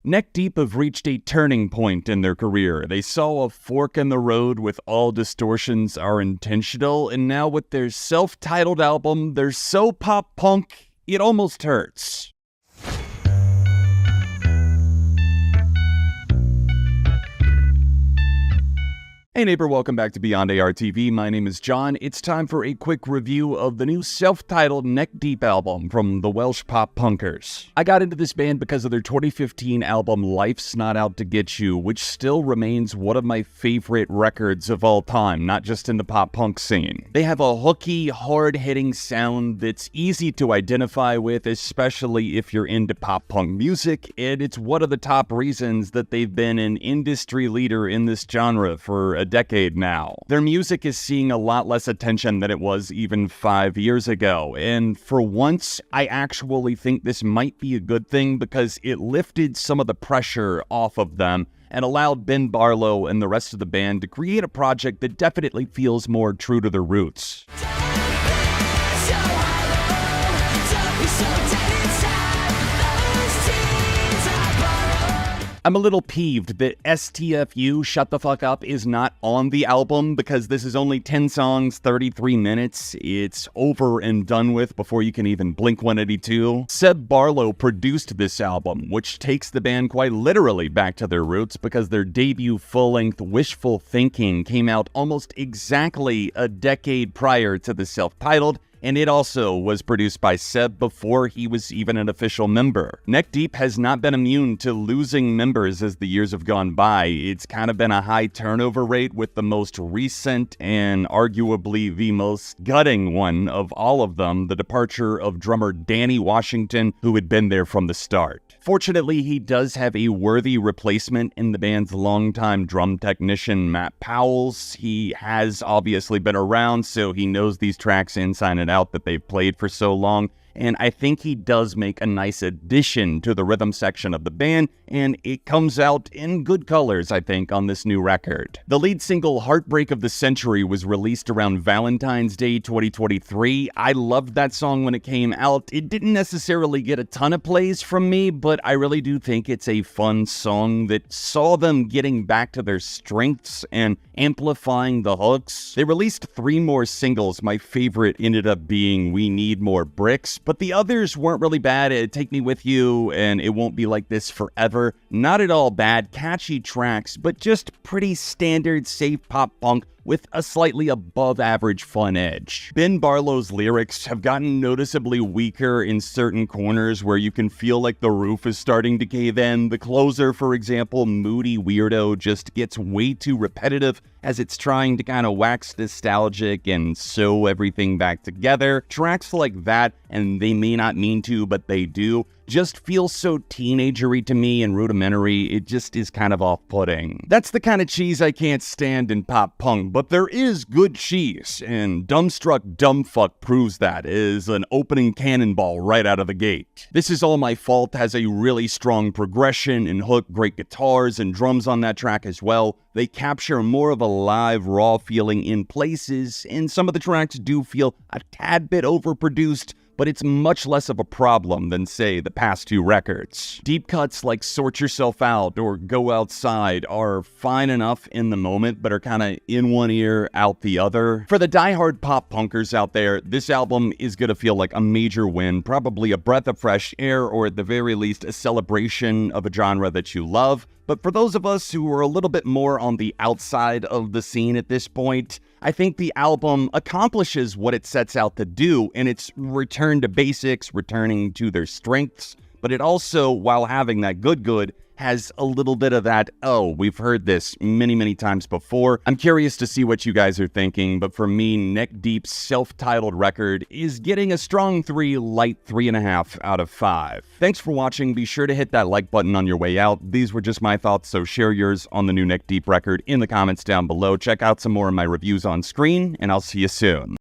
Neck Deep have reached a turning point in their career. They saw a fork in the road with All Distortions Are Intentional, and now with their self-titled album, they're so pop-punk, it almost hurts. Hey neighbor, welcome back to Beyond ARTV. My name is John. It's time for a quick review of the new self-titled Neck Deep album from the Welsh pop punkers. I got into this band because of their 2015 album Life's Not Out to Get You, which still remains one of my favorite records of all time, not just in the pop punk scene. They have a hooky, hard-hitting sound that's easy to identify with, especially if you're into pop punk music, and it's one of the top reasons that they've been an industry leader in this genre for a decade now. Their music is seeing a lot less attention than it was even 5 years ago, and for once, I actually think this might be a good thing because it lifted some of the pressure off of them and allowed Ben Barlow and the rest of the band to create a project that definitely feels more true to their roots. I'm a little peeved that STFU, Shut the Fuck Up, is not on the album because this is only 10 songs, 33 minutes. It's over and done with before you can even blink 182. Seb Barlow produced this album, which takes the band quite literally back to their roots because their debut full-length Wishful Thinking came out almost exactly a decade prior to the self-titled, and it also was produced by Seb before he was even an official member. Neck Deep has not been immune to losing members as the years have gone by. It's kind of been a high turnover rate, with the most recent and arguably the most gutting one of all of them, the departure of drummer Danny Washington, who had been there from the start. Fortunately, he does have a worthy replacement in the band's longtime drum technician, Matt Powells. He has obviously been around, so he knows these tracks inside and out that they've played for so long, and I think he does make a nice addition to the rhythm section of the band, and it comes out in good colors, I think, on this new record. The lead single, Heartbreak of the Century, was released around Valentine's Day 2023. I loved that song when it came out. It didn't necessarily get a ton of plays from me, but I really do think it's a fun song that saw them getting back to their strengths and amplifying the hooks. They released 3 more singles. My favorite ended up being We Need More Bricks, but the others weren't really bad. Take Me With You and It Won't Be Like This Forever. Not at all bad, catchy tracks, but just pretty standard, safe pop punk with a slightly above average fun edge. Ben Barlow's lyrics have gotten noticeably weaker in certain corners where you can feel like the roof is starting to cave in. The closer, for example, Moody, Weirdo, just gets way too repetitive as it's trying to kind of wax nostalgic and sew everything back together. Tracks like that, and They May Not Mean to, but they do, just feels so teenagery to me and rudimentary. It just is kind of off-putting. That's the kind of cheese I can't stand in pop punk, but there is good cheese, and Dumbstruck Dumbfuck proves that as an opening cannonball right out of the gate. This Is All My Fault has a really strong progression and hook, great guitars and drums on that track as well. They capture more of a live, raw feeling in places, and some of the tracks do feel a tad bit overproduced, but it's much less of a problem than, say, the past 2 records. Deep cuts like Sort Yourself Out or Go Outside are fine enough in the moment, but are kind of in one ear, out the other. For the diehard pop punkers out there, this album is gonna feel like a major win, probably a breath of fresh air, or at the very least, a celebration of a genre that you love. But for those of us who are a little bit more on the outside of the scene at this point, I think the album accomplishes what it sets out to do, and it's return to basics, returning to their strengths, but it also, while having that good, has a little bit of that, oh, we've heard this many times before. I'm curious to see what you guys are thinking, but for me, Neck Deep's self-titled record is getting a strong 3, light 3.5 out of 5. Thanks for watching. Be sure to hit that like button on your way out. These were just my thoughts, so share yours on the new Neck Deep record in the comments down below. Check out some more of my reviews on screen, and I'll see you soon.